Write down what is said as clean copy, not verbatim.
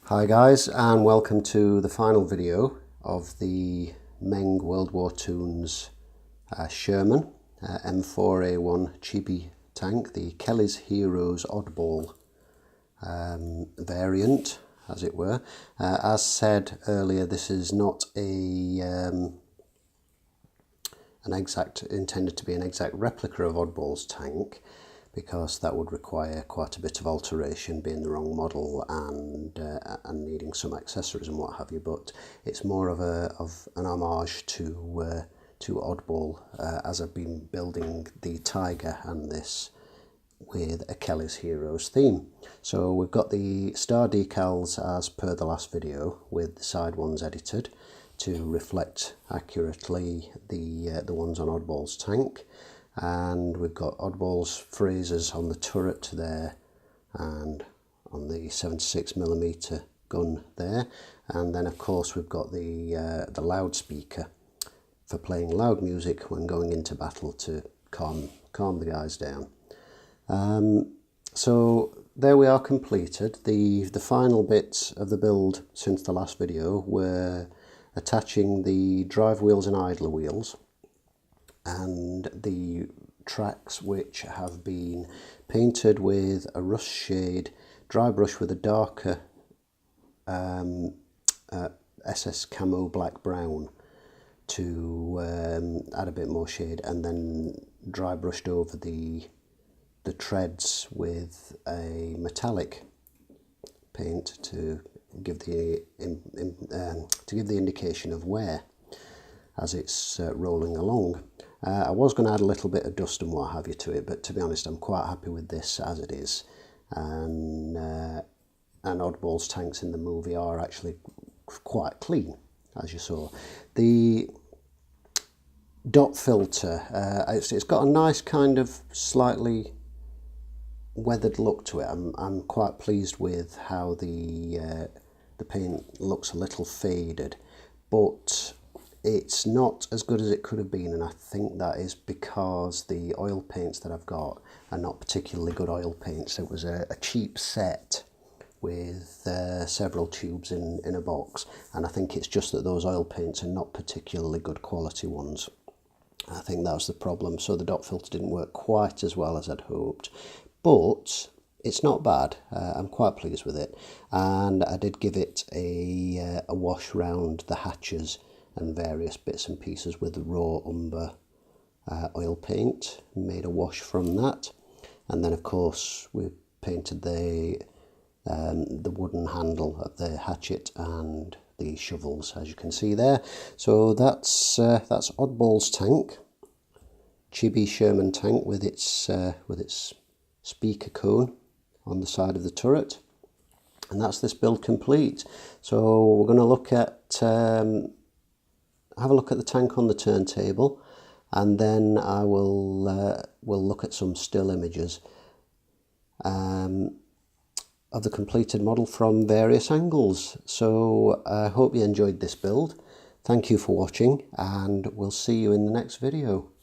Hi guys, and welcome to the final video of the Meng World War Toons Sherman M4A1 chibi tank, the Kelly's Heroes Oddball variant, as it were. As said earlier, this is not intended to be an exact replica of Oddball's tank, because that would require quite a bit of alteration, being the wrong model and needing some accessories and what have you. But it's more of an homage to Oddball, as I've been building the Tiger and this with a Kelly's Heroes theme. So we've got the star decals as per the last video, with the side ones edited to reflect accurately the ones on Oddball's tank. And we've got Oddball's phrases on the turret there and on the 76mm gun there. And then of course we've got the loudspeaker for playing loud music when going into battle to calm the guys down. So there we are, completed. The final bits of the build since the last video were attaching the drive wheels and idler wheels, and the tracks, which have been painted with a rust shade dry brush with a darker SS camo black brown to add a bit more shade, and then dry brushed over the treads with a metallic paint to give the indication of wear as it's rolling along. I was going to add a little bit of dust and what have you to it, but to be honest, I'm quite happy with this as it is. And Oddball's tanks in the movie are actually quite clean, as you saw. The dot filter, it's got a nice kind of slightly weathered look to it. I'm quite pleased with how the paint looks a little faded, but it's not as good as it could have been, and I think that is because the oil paints that I've got are not particularly good oil paints. It was a cheap set with several tubes in a box, and I think it's just that those oil paints are not particularly good quality ones. I think that was the problem, so the dot filter didn't work quite as well as I'd hoped, but it's not bad. I'm quite pleased with it, and I did give it a wash round the hatches and various bits and pieces with the raw umber oil paint, made a wash from that. And then of course we painted the wooden handle of the hatchet and the shovels, as you can see there. So that's Oddball's tank, chibi Sherman tank with its speaker cone on the side of the turret, and that's this build complete. So we're going to look at have a look at the tank on the turntable, and then I will we'll look at some still images of the completed model from various angles. So I hope you enjoyed this build. Thank you for watching, and we'll see you in the next video.